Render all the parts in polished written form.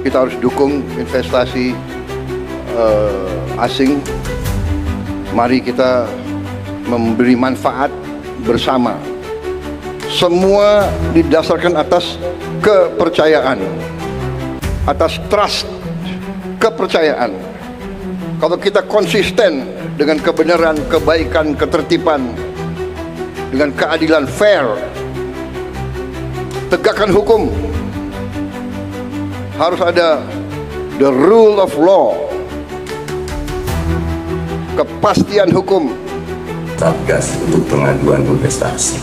Kita harus dukung investasi asing. Mari kita memberi manfaat bersama. Semua didasarkan atas kepercayaan, atas trust, kepercayaan. Kalau kita konsisten dengan kebenaran, kebaikan, ketertiban, dengan keadilan fair, tegakkan hukum. Harus ada the rule of law, kepastian hukum. Satgas untuk pengaduan investasi,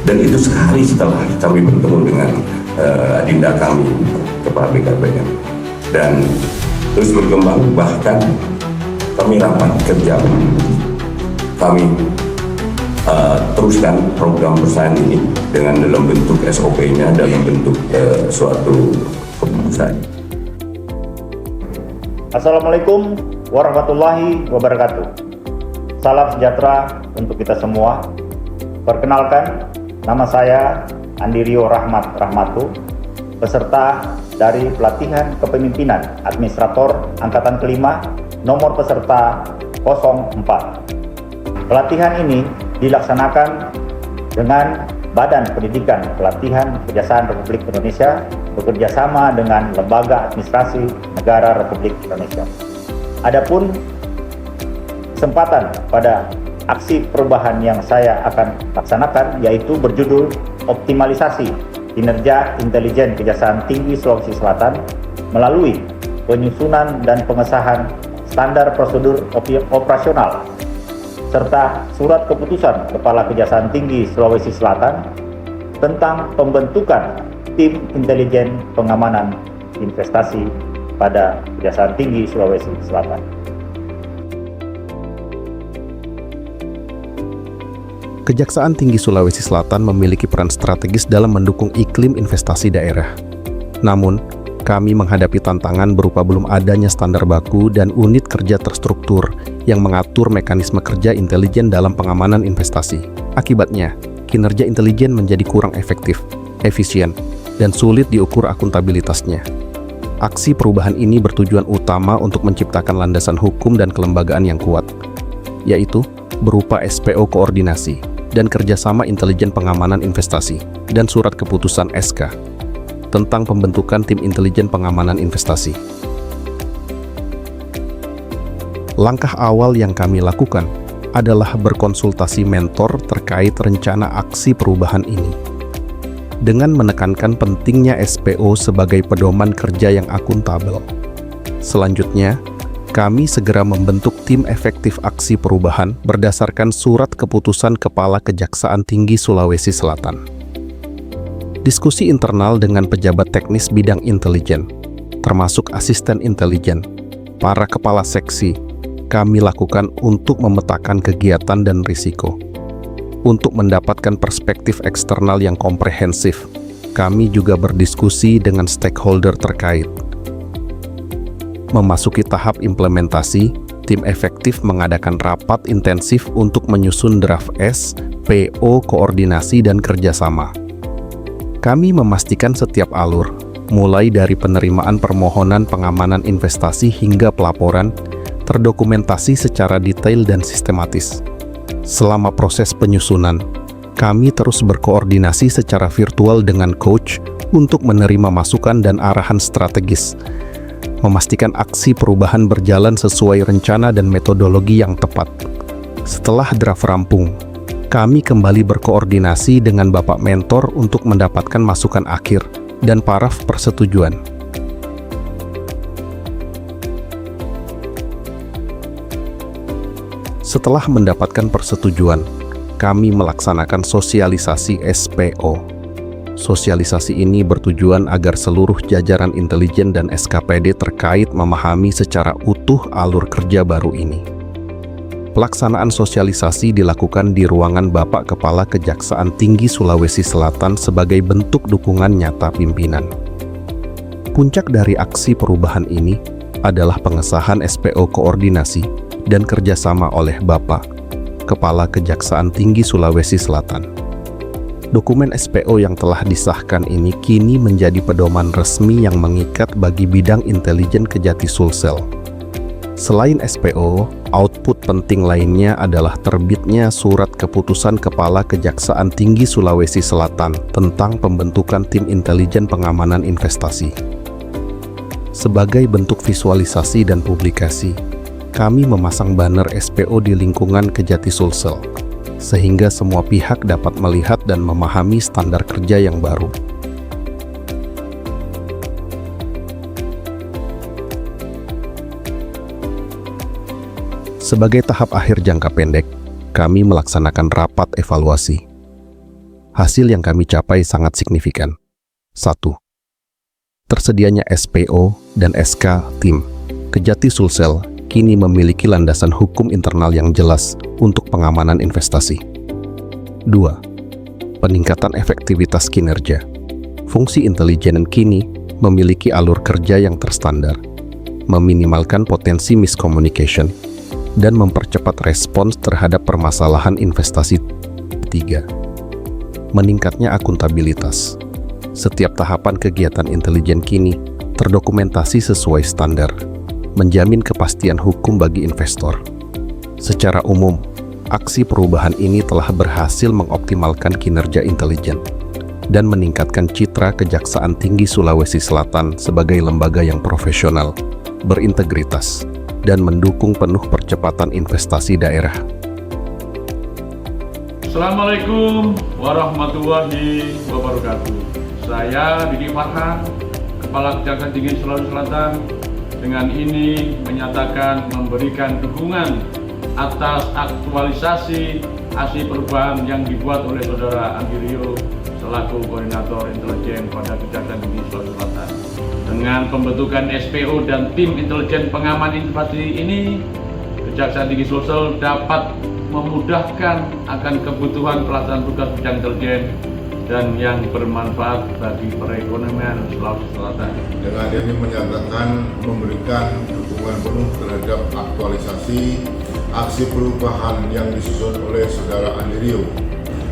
dan itu sehari setelah kami bertemu dengan adinda kami kepala BKPM, dan terus berkembang. Bahkan kami rapat kerja, kami teruskan program perusahaan ini dengan dalam bentuk SOP-nya, dalam bentuk suatu keputusan. Assalamualaikum warahmatullahi wabarakatuh. Salam sejahtera untuk kita semua. Perkenalkan, nama saya Andi Rio Rahmat Rahmatu, peserta dari pelatihan kepemimpinan administrator angkatan kelima, nomor peserta 04. Pelatihan ini dilaksanakan dengan Badan Pendidikan Pelatihan Kejaksaan Republik Indonesia bekerjasama dengan Lembaga Administrasi Negara Republik Indonesia. Adapun kesempatan pada aksi perubahan yang saya akan laksanakan yaitu berjudul Optimalisasi Kinerja Intelijen Kejaksaan Tinggi Sulawesi Selatan melalui penyusunan dan pengesahan standar prosedur operasional serta surat keputusan Kepala Kejaksaan Tinggi Sulawesi Selatan tentang pembentukan Tim Intelijen Pengamanan Investasi pada Kejaksaan Tinggi Sulawesi Selatan. Kejaksaan Tinggi Sulawesi Selatan memiliki peran strategis dalam mendukung iklim investasi daerah. Namun, kami menghadapi tantangan berupa belum adanya standar baku dan unit kerja terstruktur yang mengatur mekanisme kerja intelijen dalam pengamanan investasi. Akibatnya, kinerja intelijen menjadi kurang efektif, efisien, dan sulit diukur akuntabilitasnya. Aksi perubahan ini bertujuan utama untuk menciptakan landasan hukum dan kelembagaan yang kuat, yaitu berupa SPO koordinasi dan kerjasama intelijen pengamanan investasi dan surat keputusan SK tentang pembentukan Tim Intelijen Pengamanan Investasi. Langkah awal yang kami lakukan adalah berkonsultasi mentor terkait rencana aksi perubahan ini. Dengan menekankan pentingnya SPO sebagai pedoman kerja yang akuntabel. Selanjutnya, kami segera membentuk tim efektif aksi perubahan berdasarkan surat keputusan Kepala Kejaksaan Tinggi Sulawesi Selatan. Diskusi internal dengan pejabat teknis bidang intelijen, termasuk asisten intelijen, para kepala seksi, kami lakukan untuk memetakan kegiatan dan risiko. Untuk mendapatkan perspektif eksternal yang komprehensif, kami juga berdiskusi dengan stakeholder terkait. Memasuki tahap implementasi, tim efektif mengadakan rapat intensif untuk menyusun draft SPO koordinasi dan kerjasama. Kami memastikan setiap alur, mulai dari penerimaan permohonan pengamanan investasi hingga pelaporan, terdokumentasi secara detail dan sistematis. Selama proses penyusunan, kami terus berkoordinasi secara virtual dengan coach untuk menerima masukan dan arahan strategis, memastikan aksi perubahan berjalan sesuai rencana dan metodologi yang tepat. Setelah draft rampung, kami kembali berkoordinasi dengan Bapak Mentor untuk mendapatkan masukan akhir dan paraf persetujuan. Setelah mendapatkan persetujuan, kami melaksanakan sosialisasi SPO. Sosialisasi ini bertujuan agar seluruh jajaran intelijen dan SKPD terkait memahami secara utuh alur kerja baru ini. Pelaksanaan sosialisasi dilakukan di ruangan Bapak Kepala Kejaksaan Tinggi Sulawesi Selatan sebagai bentuk dukungan nyata pimpinan. Puncak dari aksi perubahan ini adalah pengesahan SPO koordinasi dan kerjasama oleh Bapak Kepala Kejaksaan Tinggi Sulawesi Selatan. Dokumen SPO yang telah disahkan ini kini menjadi pedoman resmi yang mengikat bagi bidang intelijen Kejati Sulsel. Selain SPO, output penting lainnya adalah terbitnya surat keputusan Kepala Kejaksaan Tinggi Sulawesi Selatan tentang pembentukan tim intelijen pengamanan investasi. Sebagai bentuk visualisasi dan publikasi, kami memasang banner SPO di lingkungan Kejati Sulsel, sehingga semua pihak dapat melihat dan memahami standar kerja yang baru. Sebagai tahap akhir jangka pendek, kami melaksanakan rapat evaluasi. Hasil yang kami capai sangat signifikan. 1. Tersedianya SPO dan SK tim Kejati Sulsel kini memiliki landasan hukum internal yang jelas untuk pengamanan investasi. 2. Peningkatan efektivitas kinerja. Fungsi intelijen kini memiliki alur kerja yang terstandar, meminimalkan potensi miscommunication, dan mempercepat respons terhadap permasalahan investasi. 3. Meningkatnya akuntabilitas. Setiap tahapan kegiatan intelijen kini terdokumentasi sesuai standar, menjamin kepastian hukum bagi investor. Secara umum, aksi perubahan ini telah berhasil mengoptimalkan kinerja intelijen dan meningkatkan citra Kejaksaan Tinggi Sulawesi Selatan sebagai lembaga yang profesional, berintegritas, dan mendukung penuh percepatan investasi daerah. Assalamualaikum warahmatullahi wabarakatuh. Saya Didi Farhan, Kepala Kejaksaan Tinggi Sulawesi Selatan, dengan ini menyatakan memberikan dukungan atas aktualisasi aksi perubahan yang dibuat oleh Saudara Andi Rio selaku Koordinator Intelijen pada Kejaksaan Tinggi Sulawesi Selatan. Dengan pembentukan SPO dan tim intelijen pengaman investasi ini, Kejaksaan Tinggi Sulsel dapat memudahkan akan kebutuhan pelaksanaan tugas bidang intelijen dan yang bermanfaat bagi perekonomian Sulawesi Selatan. Dengan ini menyatakan memberikan dukungan penuh terhadap aktualisasi aksi perubahan yang disusun oleh Saudara Andi Rio.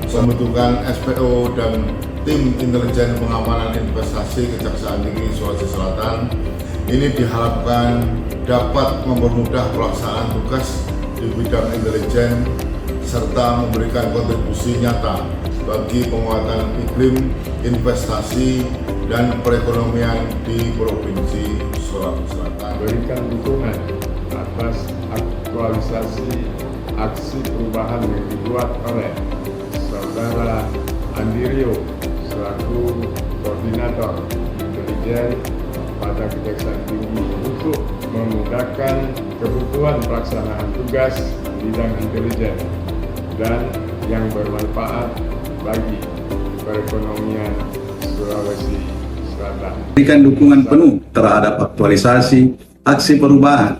Pembentukan SPO dan tim intelijen pengamanan investasi Kejaksaan Tinggi Sulawesi Selatan ini diharapkan dapat mempermudah pelaksanaan tugas di bidang intelijen serta memberikan kontribusi nyata bagi penguatan iklim investasi dan perekonomian di Provinsi Sulawesi Selatan. Berikan dukungan atas aktualisasi aksi perubahan yang dibuat oleh Saudara Andi Rio selaku Koordinator Intelijen pada Kejaksaan Tinggi untuk memudahkan kebutuhan pelaksanaan tugas bidang intelijen dan yang bermanfaat bagi perekonomian Sulawesi Selatan. Berikan dukungan penuh terhadap aktualisasi aksi perubahan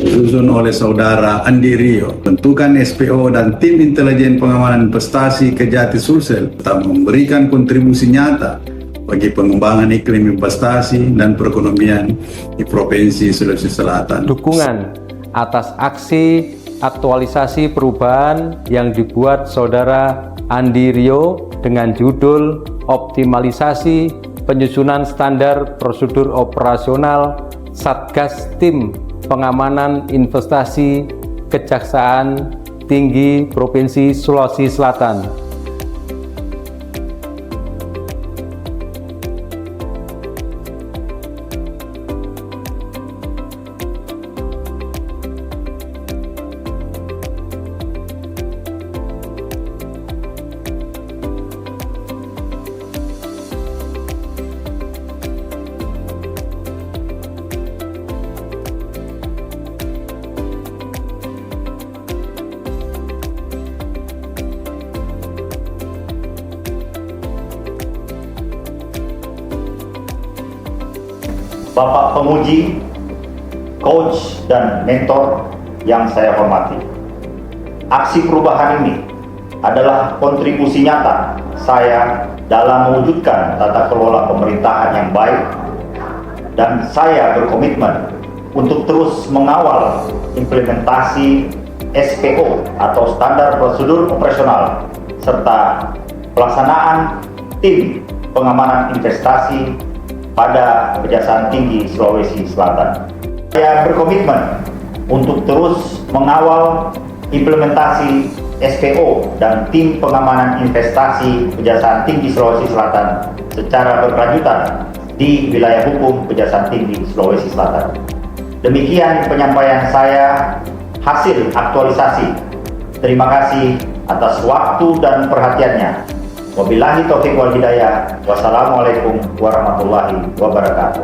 disusun oleh Saudara Andi Rio, bentukan SPO dan tim intelijen pengamanan investasi Kejati Sulsel, tetap memberikan kontribusi nyata bagi pengembangan iklim investasi dan perekonomian di Provinsi Sulawesi Selatan. Dukungan atas aksi aktualisasi perubahan yang dibuat Saudara Andi Rio dengan judul Optimalisasi Penyusunan Standar Prosedur Operasional Satgas Tim Pengamanan Investasi Kejaksaan Tinggi Provinsi Sulawesi Selatan. Bapak penguji, coach, dan mentor yang saya hormati. Aksi perubahan ini adalah kontribusi nyata saya dalam mewujudkan tata kelola pemerintahan yang baik, dan saya berkomitmen untuk terus mengawal implementasi SPO atau Standar Prosedur Operasional serta pelaksanaan tim pengamanan investasi pada Kejaksaan Tinggi Sulawesi Selatan. Saya berkomitmen untuk terus mengawal implementasi SPO dan tim pengamanan investasi Kejaksaan Tinggi Sulawesi Selatan secara berkelanjutan di wilayah hukum Kejaksaan Tinggi Sulawesi Selatan. Demikian penyampaian saya hasil aktualisasi. Terima kasih atas waktu dan perhatiannya. Wabillahi taufiq wal hidayah. Wassalamualaikum warahmatullahi wabarakatuh.